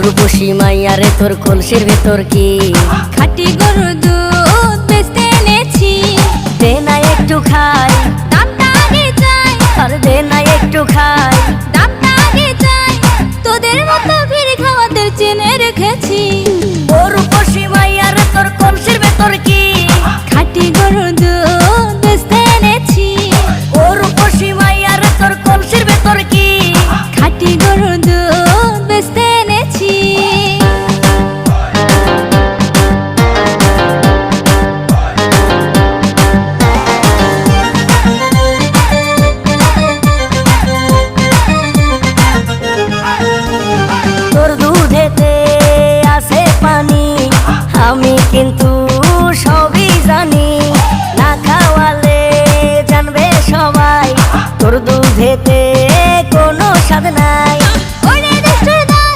রূপসী মাইয়ারে তোর কলসির ভেতর কি খাঁটি গরুর দুধ বেচতে এনেছি। দে না একটু খাই, দামটা আগে চাই, আর দে না একটু খাই। দামটা আগে চাই, তোদের মতো ভিড় খাওয়াদের চেনে রেখেছি। ও রূপসী মাইয়ারে তোর কলসির ভেতর কি খাঁটি গরুর দুধ বেচতে এনেছি। ও রূপসী মাইয়ারে তোর কলসির ভেতর কি খাঁটি গরুর দুধ বেচতে এনেছি। তোর দুধেতে আছে পানি, আমি কিন্তু সবই জানি। না খাওয়ালে জানবে সবাই তোর দুধেতে কোনো স্বাদ নাই।